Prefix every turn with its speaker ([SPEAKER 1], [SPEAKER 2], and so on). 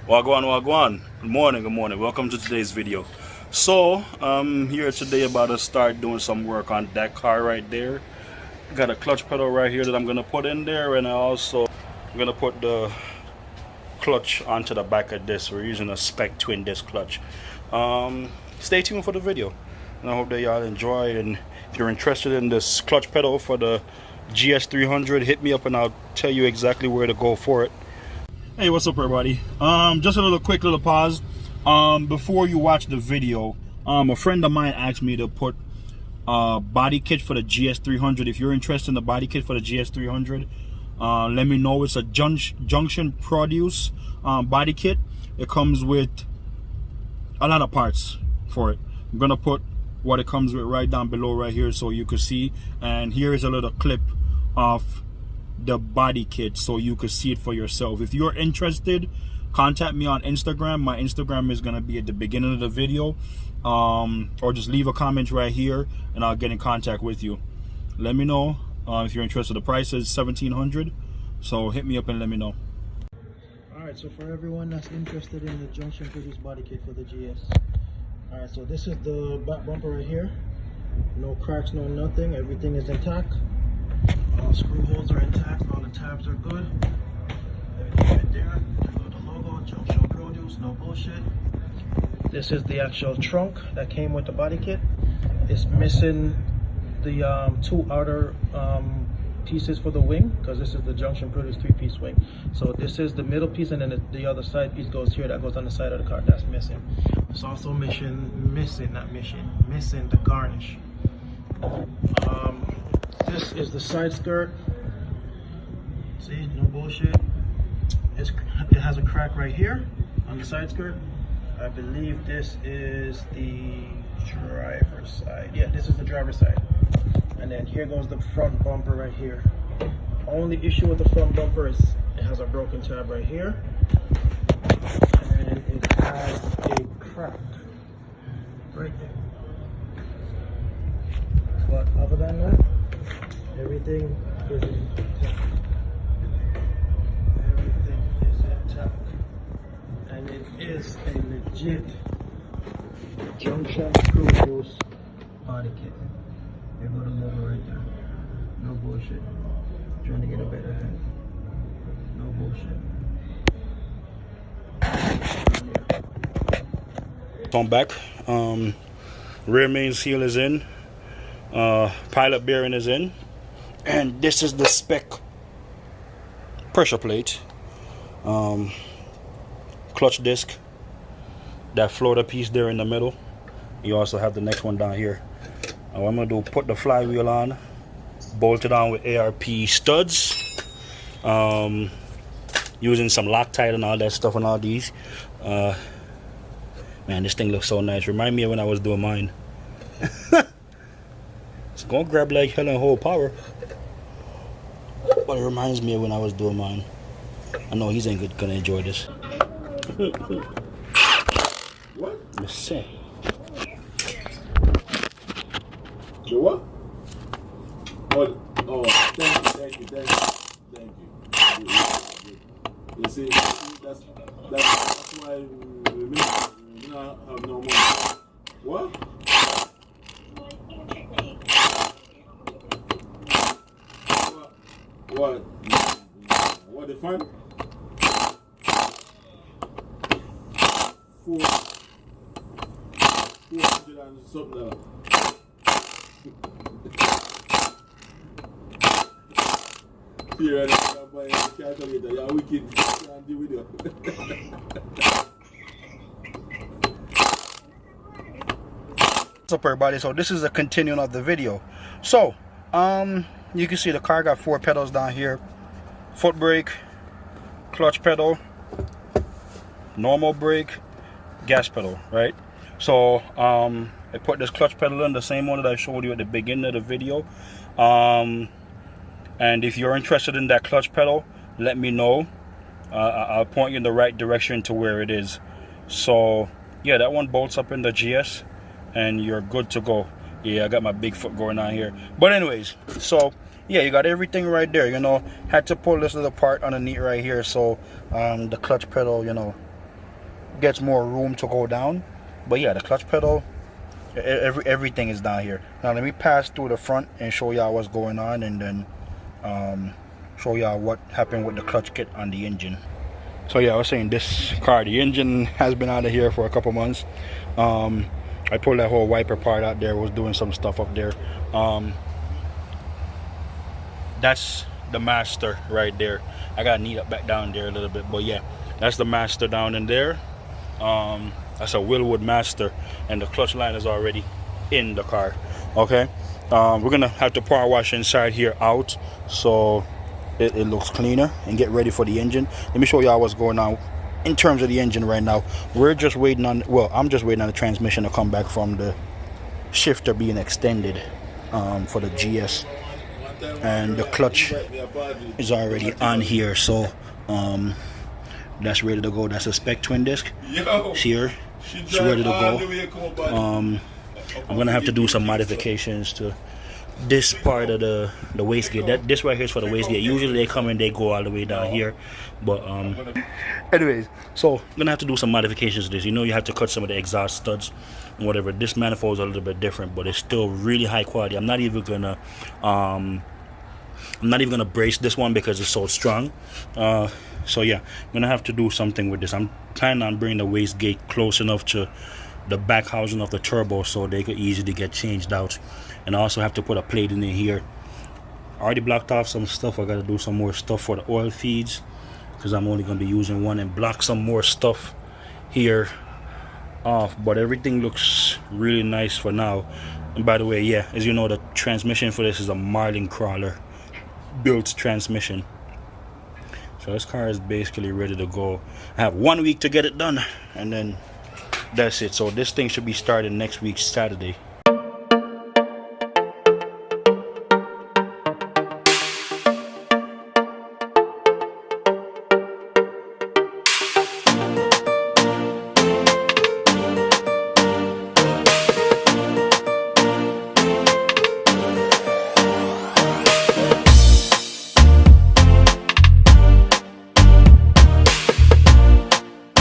[SPEAKER 1] Wagwan. Good morning. Welcome to today's video. So, I'm here today about to start doing some work on that car right there. Got a clutch pedal right here that I'm gonna put in there, and I'm gonna put the clutch onto the back of this. We're using a spec twin disc clutch. Stay tuned for the video, and I hope that y'all enjoy. And if you're interested in this clutch pedal for the GS300, hit me up and I'll tell you exactly where to go for it. Hey, what's up everybody? Just a quick little pause before you watch the video. A friend of mine asked me to put body kit for the GS300. If you're interested in the body kit for the GS300, let me know. It's a Junction Produce body kit. It comes with a lot of parts for it. I'm gonna put what it comes with right down below right here so you can see, and here is a little clip of the body kit so you could see it for yourself. If you're interested, contact me on Instagram. My Instagram is gonna be at the beginning of the video, or just leave a comment right here and I'll get in contact with you. Let me know if you're interested. The price is $1,700, so hit me up and let me know.
[SPEAKER 2] Alright, so for everyone that's interested in the Junction Produce body kit for the GS. Alright, so this is the back bumper right here. No cracks, no nothing. Everything is intact. All screw holes are intact. All the tabs are good. Everything right there. The logo, Junction Produce, no bullshit. This is the actual trunk that came with the body kit. It's missing the two outer pieces for the wing, because this is the Junction Produce 3-piece wing. So this is the middle piece, and then the other side piece goes here. That goes on the side of the car. That's missing. It's also missing the garnish. This is the side skirt. See, no bullshit. It has a crack right here on the side skirt. I believe this is the driver's side. Yeah, this is the driver's side. And then here goes the front bumper right here. Only issue with the front bumper is it has a broken tab right here. And it has a crack right there. But other than that, everything is intact. Everything is intact. And it is a legit Junction Produce body kit. There go the logo right there. No bullshit. Trying to get a better head. No bullshit.
[SPEAKER 1] On back, rear main seal is in, pilot bearing is in, and this is the spec pressure plate, clutch disc, that floater piece there in the middle. You also have the next one down here. What I'm gonna do, put the flywheel on, bolt it on with ARP studs, using some Loctite and all that stuff and all these. Man, this thing looks so nice. Remind me of when I was doing mine. It's gonna grab like hell and hold power, but it reminds me of when I was doing mine. I know he's ain't gonna enjoy this.
[SPEAKER 3] What?
[SPEAKER 1] Let's see.
[SPEAKER 3] The what? Oh, thank you. You see, that's why we not have no money. What? What the fun? 400 and something. Here, I'm buying a calculator. You're wicked. Can't deal with you.
[SPEAKER 1] What's up everybody? So this is a continuing of the video. So you can see the car got 4 pedals down here: foot brake, clutch pedal, normal brake, gas pedal, right? So I put this clutch pedal in, the same one that I showed you at the beginning of the video. And if you're interested in that clutch pedal, let me know. I'll point you in the right direction to where it is. So yeah, that one bolts up in the GS and you're good to go. Yeah, I got my big foot going on here. But anyways, so yeah, you got everything right there. You know, had to pull this little part underneath right here so the clutch pedal, you know, gets more room to go down. But yeah, the clutch pedal, everything is down here. Now let me pass through the front and show y'all what's going on, and then show y'all what happened with the clutch kit on the engine. So yeah, I was saying this car, the engine has been out of here for a couple months. I pulled that whole wiper part out there, was doing some stuff up there. That's the master right there. I gotta neat up back down there a little bit, but yeah, that's the master down in there. That's a Willwood master, and the clutch line is already in the car. Okay, we're gonna have to power wash inside here out, so it looks cleaner, and get ready for the engine. Let me show y'all what's going on in terms of the engine right now. We're just waiting on, well, I'm just waiting on the transmission to come back from the shifter being extended for the GS, and the clutch is already on here, so that's ready to go. That's a spec twin disc here. It's ready to go. I'm gonna have to do some modifications to this part of the wastegate. This right here is for the wastegate. Usually they come and they go all the way down here, but anyways, so I'm gonna have to do some modifications to this. You know, you have to cut some of the exhaust studs and whatever. This manifold is a little bit different, but it's still really high quality. I'm not even gonna brace this one because it's so strong. So yeah, I'm gonna have to do something with this. I'm planning on bringing the wastegate close enough to the back housing of the turbo so they could easily get changed out. And I also have to put a plate in here. I already blocked off some stuff. I gotta do some more stuff for the oil feeds, because I'm only gonna be using one, and block some more stuff here off. But everything looks really nice for now. And by the way, yeah, as you know, the transmission for this is a Marlin Crawler built transmission. So this car is basically ready to go. I have 1 week to get it done, and then that's it. So this thing should be starting next week Saturday.